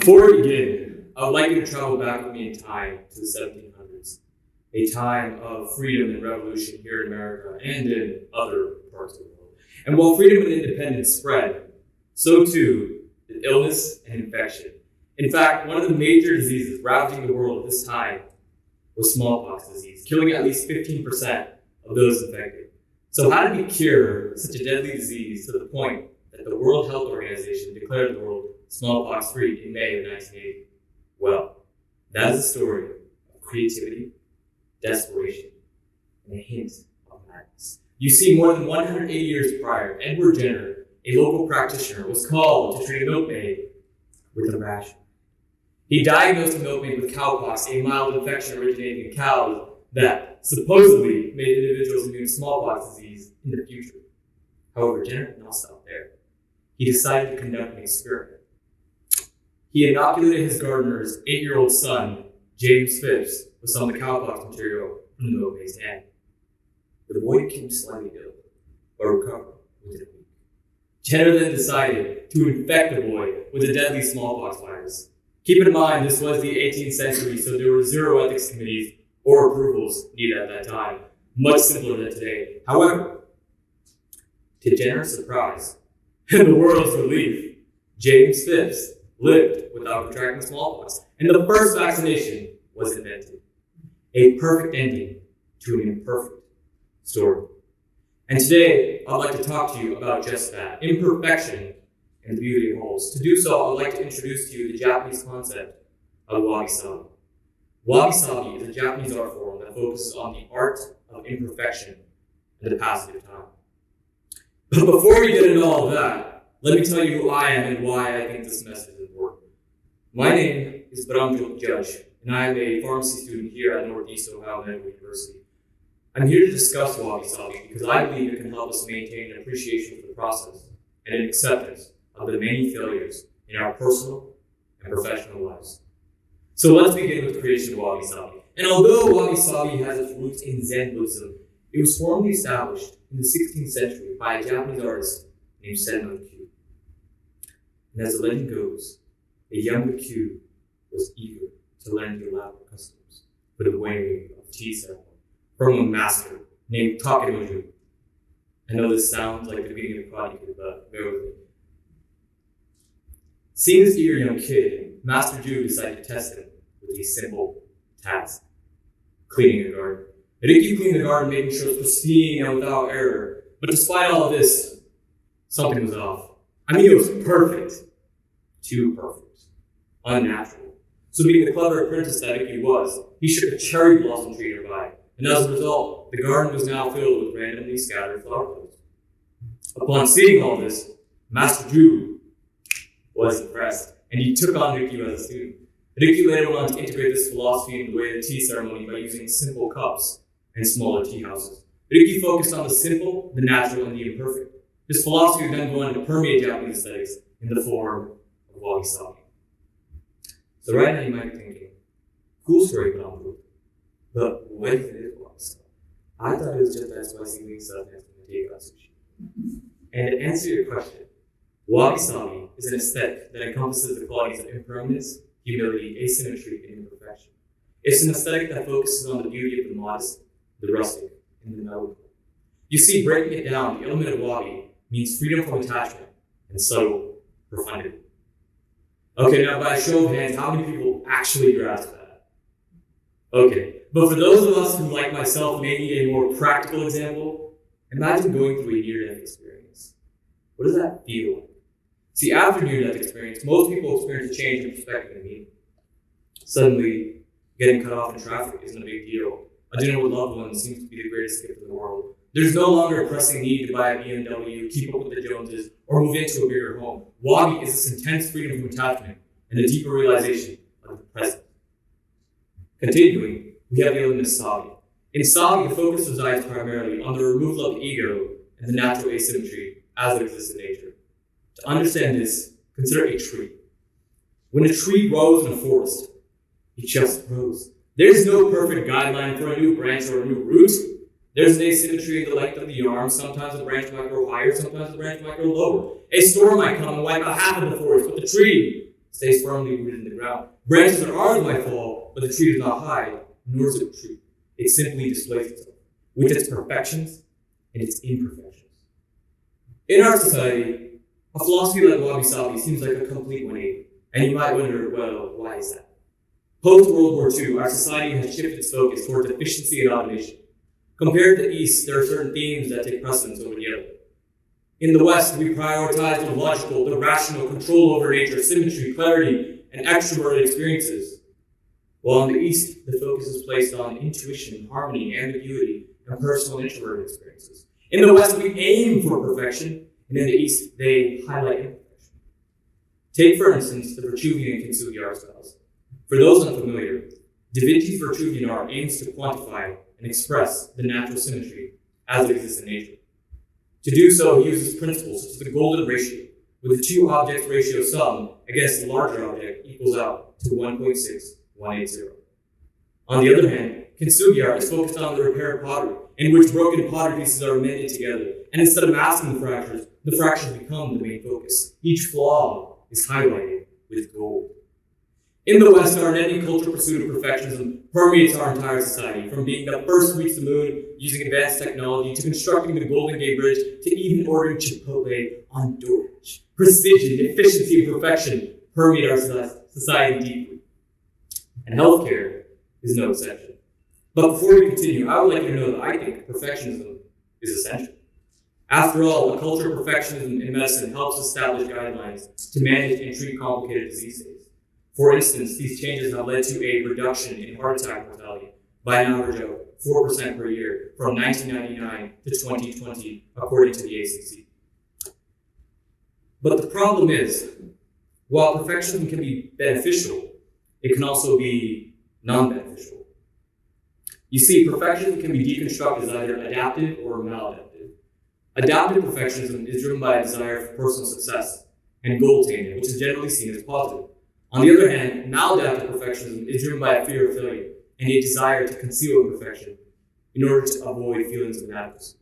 Before we begin, I would like you to travel back with me in time to the 1700s, a time of freedom and revolution here in America and in other parts of the world. And while freedom and independence spread, so too did illness and infection. In fact, one of the major diseases ravaging the world at this time was smallpox disease, killing at least 15% of those infected. So how did we cure such a deadly disease to the point that the World Health Organization declared the world smallpox-free in May of 1980? Well, that is a story of creativity, desperation, and a hint of madness. You see, more than 180 years prior, Edward Jenner, a local practitioner, was called to treat a milkmaid with a rash. He diagnosed the milkmaid with cowpox, a mild infection originating in cows that supposedly made individuals immune to smallpox disease in the future. However, Jenner did not stop there. He decided to conduct an experiment. He inoculated his gardener's 8-year-old son, James Phipps, with some of the cowpox material from the milkmaid's hand. The boy became slightly ill, but recovered within a week. Jenner then decided to infect the boy with a deadly smallpox virus. Keep in mind, this was the 18th century, so there were zero ethics committees or approvals needed at that time, much simpler than today. However, to Jenner's surprise and the world's relief, James Phipps lived without contracting smallpox, and the first vaccination was invented. A perfect ending to an imperfect story. And today, I'd like to talk to you about just that, imperfection and the beauty it holds. To do so, I'd like to introduce to you the Japanese concept of wabi-sabi. Wabi-sabi is a Japanese art form that focuses on the art of imperfection and the passage of time. But before we get into all of that, let me tell you who I am and why I think this message is important. My name is Brahmjot Judge, and I am a pharmacy student here at Northeast Ohio Medical University. I'm here to discuss wabi-sabi because I believe it can help us maintain an appreciation for the process and an acceptance of the many failures in our personal and professional lives. So let's begin with the creation of wabi-sabi. And although wabi-sabi has its roots in Zen Buddhism, it was formally established in the 16th century by a Japanese artist named Senno Q. And as the legend goes, a younger Q was eager to learn the elaborate customs for the weighing of tea ceremony from a master named Takenoju. I know this sounds like the beginning of Karate Kid, but bear with me. Seeing this eager young kid, Master Ju decided to test him with a simple task: cleaning a garden. Riki cleaned the garden, making sure it was pristine and without error. But despite all of this, something was off. I mean, it was perfect. Too perfect. Unnatural. So being the clever apprentice that Riki was, he shook a cherry blossom tree nearby. And as a result, the garden was now filled with randomly scattered flower petals. Upon seeing all this, Master Ju was impressed, and he took on Riki as a student. Riki later went on to integrate this philosophy in the way of the tea ceremony by using simple cups and smaller tea houses. Riki focused on the simple, the natural, and the imperfect. His philosophy would then go on to permeate Japanese aesthetics in the form of wabi-sabi. So right now you might be thinking, cool story, but what if it is wabi-sabi? I thought it was just that spicy green stuff next to the takeout sushi. And to answer your question, wabi-sabi is an aesthetic that encompasses the qualities of impermanence, humility, asymmetry, and imperfection. It's an aesthetic that focuses on the beauty of the modest, the rustic, and the noble. You see, breaking it down, the element of wabi means freedom from attachment and subtle profundity. Okay, now by a show of hands, how many people actually grasp that? Okay, but for those of us who, like myself, may need a more practical example, imagine going through a near-death experience. What does that feel like? See, after near-death experience, most people experience a change in perspective and meaning. Suddenly, getting cut off in traffic isn't a big deal. A dinner with loved ones seems to be the greatest gift in the world. There's no longer a pressing need to buy a BMW, keep up with the Joneses, or move into a bigger home. Wabi is this intense freedom from attachment and a deeper realization of the present. Continuing, we have the element of sabi. In sabi, the focus resides primarily on the removal of ego and the natural asymmetry as it exists in nature. To understand this, consider a tree. When a tree grows in a forest, it just grows. There's no perfect guideline for a new branch or a new root. There's an asymmetry in the length of the arm. Sometimes the branch might grow higher, sometimes the branch might grow lower. A storm might come and wipe out half of the forest, but the tree stays firmly rooted in the ground. Branches or arms might fall, but the tree does not hide, nor does it retreat. It simply displays itself, with its perfections and its imperfections. In our society, a philosophy like wabi-sabi seems like a complete 180, and you might wonder, well, why is that? Post-World War II, our society has shifted its focus towards efficiency and automation. Compared to the East, there are certain themes that take precedence over the other. In the West, we prioritize the logical, the rational, control over nature, symmetry, clarity, and extroverted experiences. While in the East, the focus is placed on intuition, harmony, ambiguity, and personal introverted experiences. In the West, we aim for perfection, and in the East, they highlight imperfection. Take, for instance, the Vitruvian and Kintsugi art styles. For those unfamiliar, Da Vinci's Vitruvian art aims to quantify and express the natural symmetry as it exists in nature. To do so, he uses principles such as the golden ratio, with the two objects ratio sum against the larger object equals out to 1.6180. On the other hand, Kintsugi art is focused on the repair of pottery, in which broken pottery pieces are mended together, and instead of masking the fractures become the main focus. Each flaw is highlighted with gold. In the West, our unending cultural pursuit of perfectionism permeates our entire society, from being the first to reach the moon using advanced technology, to constructing the Golden Gate Bridge, to even ordering Chipotle on DoorDash. Precision, efficiency, and perfection permeate our society deeply. And healthcare is no exception. But before we continue, I would like you to know that I think perfectionism is essential. After all, a culture of perfectionism in medicine helps establish guidelines to manage and treat complicated disease states. For instance, these changes have led to a reduction in heart attack mortality by an average of 4% per year from 1999 to 2020, according to the ACC. But the problem is, while perfectionism can be beneficial, it can also be non-beneficial. You see, perfectionism can be deconstructed as either adaptive or maladaptive. Adaptive perfectionism is driven by a desire for personal success and goal attainment, which is generally seen as positive. On the other hand, maladaptive perfectionism is driven by a fear of failure and a desire to conceal imperfection in order to avoid feelings of inadequacy.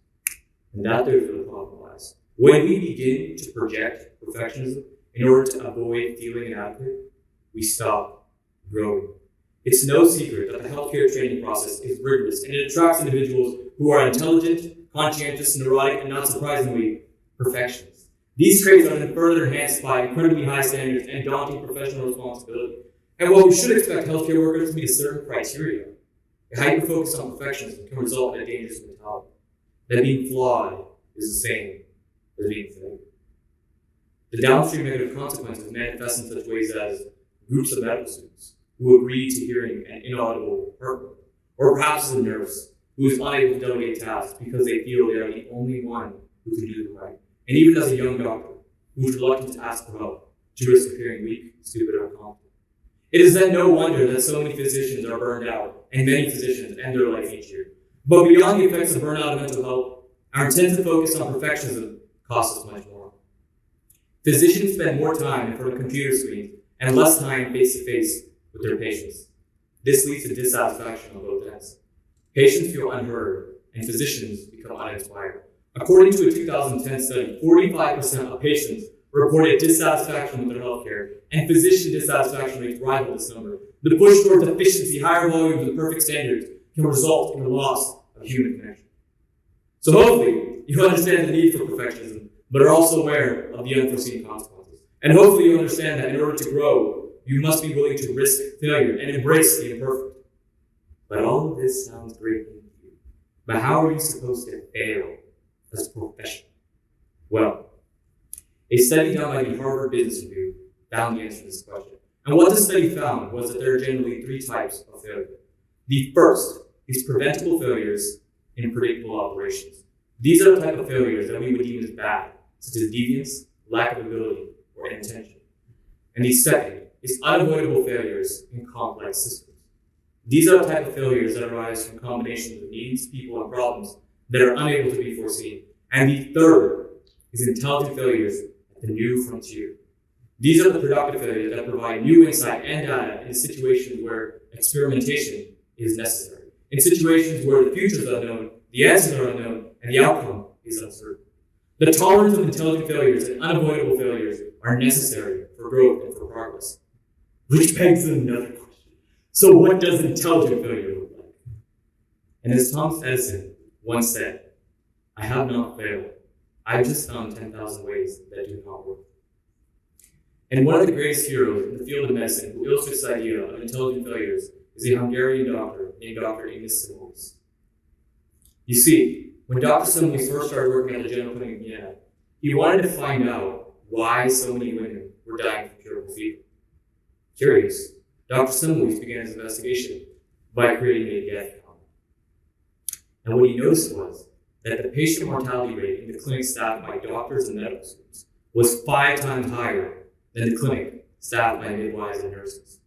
And that there's where the problem lies. When we begin to project perfectionism in order to avoid feeling inadequate, we stop growing. It's no secret that the healthcare training process is rigorous, and it attracts individuals who are intelligent, conscientious, neurotic, and not surprisingly, perfectionists. These traits are then further enhanced by incredibly high standards and daunting professional responsibility. And while we should expect healthcare workers to meet a certain criteria, a hyper-focus on perfectionism can result in a dangerous mentality. That being flawed is the same as being failure. The downstream negative consequences manifest in such ways as groups of medical students who agree to hearing an inaudible heartbeat, or perhaps as a nurse who is unable to delegate tasks because they feel they are the only one who can do them right. And even as a young doctor who is reluctant to ask for help to risk appearing weak, stupid, or incompetent. It is then no wonder that so many physicians are burned out, and many physicians end their life each year. But beyond the effects of burnout and mental health, our intensive focus on perfectionism costs us much more. Physicians spend more time in front of computer screens and less time face-to-face with their patients. This leads to dissatisfaction on both ends. Patients feel unheard, and physicians become uninspired. According to a 2010 study, 45% of patients reported dissatisfaction with their healthcare, and physician dissatisfaction rates rival this number. The push towards efficiency, higher volumes, and perfect standards can result in the loss of human connection. So hopefully, you understand the need for perfectionism, but are also aware of the unforeseen consequences. And hopefully you understand that in order to grow, you must be willing to risk failure and embrace the imperfect. But all of this sounds great to you. But how are you supposed to fail as a professional? Well, a study done by the Harvard Business Review found the answer to this question. And what the study found was that there are generally three types of failure. The first is preventable failures in predictable operations. These are the type of failures that we would deem as bad, such as deviance, lack of ability, or inattention. And the second is unavoidable failures in complex systems. These are the type of failures that arise from combinations of needs, people, and problems that are unable to be foreseen. And the third is intelligent failures at the new frontier. These are the productive failures that provide new insight and data in situations where experimentation is necessary. In situations where the future is unknown, the answers are unknown, and the outcome is uncertain. The tolerance of intelligent failures and unavoidable failures are necessary for growth and for progress. Which begs another question. So what does intelligent failure look like? And as Thomas Edison once said, I have not failed. I've just found 10,000 ways that do not work. And one of the greatest heroes in the field of medicine who illustrates this idea of intelligent failures is a Hungarian doctor named Dr. Imperfection. You see, when Dr. Semmelweis first started working at the General Clinic in Vienna, he wanted to find out why so many women were dying from curable fever. Curious, Dr. Semmelweis began his investigation by creating a death count. And what he noticed was that the patient mortality rate in the clinic staffed by doctors and medical students was 5 times higher than the clinic staffed by midwives and nurses.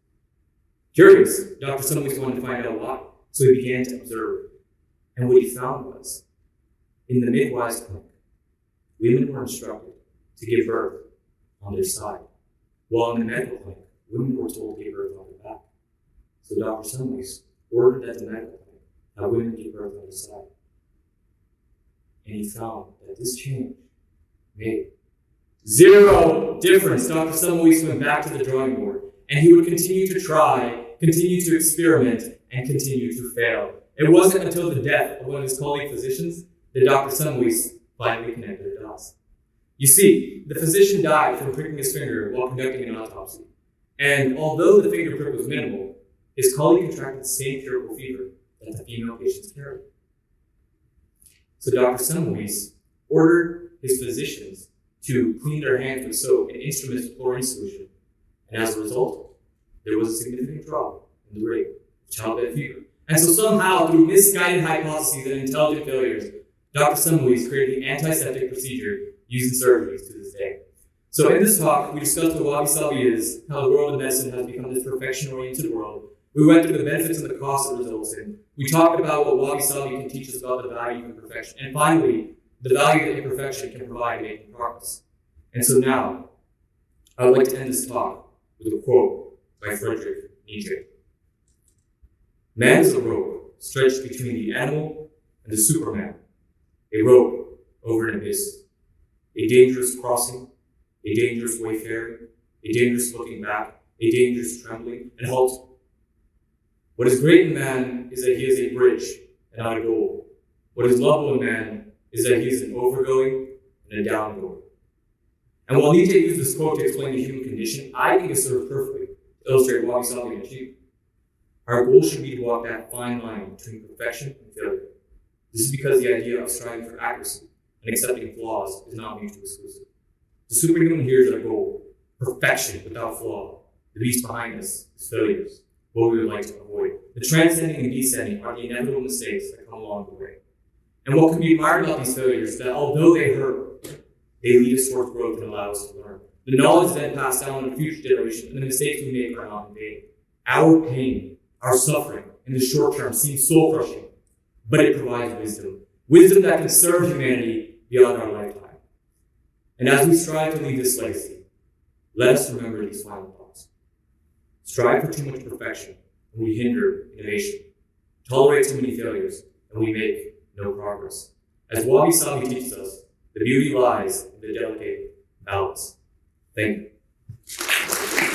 Curious, Dr. Semmelweis wanted to find out why, so he began to observe. And what he found was, in the midwives clinic, women were instructed to give birth on their side, while in the medical clinic, women were told to give birth on their back. So Dr. Semmelweis ordered that the medical clinic have women give birth on their side. And he found that this change made 0 difference. Dr. Semmelweis went back to the drawing board, and he would continue to try, continue to experiment, and continue to fail. It wasn't until the death of one of his colleague physicians that Dr. Semmelweis finally connected the dots. You see, the physician died from pricking his finger while conducting an autopsy. And although the finger prick was minimal, his colleague contracted the same curable fever that the female patients carried. So Dr. Semmelweis ordered his physicians to clean their hands with soap and instruments with chlorine solution. And as a result, there was a significant drop in the rate of childbed fever. And so somehow, through misguided hypotheses and intelligent failures, Dr. Semmelweis created the antiseptic procedure used in surgeries to this day. So in this talk, we discussed what wabi-sabi is, how the world of medicine has become this perfection-oriented world. We went through the benefits and the costs it results in. We talked about what wabi-sabi can teach us about the value of imperfection. And finally, the value that imperfection can provide in making progress. And so now, I would like to end this talk with a quote by Friedrich Nietzsche. Man is a rope stretched between the animal and the Superman, a rope over an abyss, a dangerous crossing, a dangerous wayfaring, a dangerous looking back, a dangerous trembling, and halt. What is great in man is that he is a bridge and not a goal. What is lovable in man is that he is an overgoing and a downgoing. And while Nietzsche used this quote to explain the human condition, I think it serves perfectly to illustrate what wabi-sabi can achieve. Our goal should be to walk that fine line between perfection and failure. This is because the idea of striving for accuracy and accepting flaws is not mutually exclusive. The superhuman here is our goal, perfection without flaw. The beast behind us is failures, what we would like to avoid. The transcending and descending are the inevitable mistakes that come along the way. And what can be admired about these failures is that although they hurt, they lead us towards growth and allow us to learn. The knowledge then passed down to future generations, and the mistakes we make are not in vain. Our pain, our suffering in the short term seems soul-crushing, but it provides wisdom. Wisdom that can serve humanity beyond our lifetime. And as we strive to leave this legacy, let us remember these final thoughts. Strive for too much perfection, and we hinder innovation. Tolerate too many failures, and we make no progress. As wabi-sabi teaches us, the beauty lies in the delicate balance. Thank you.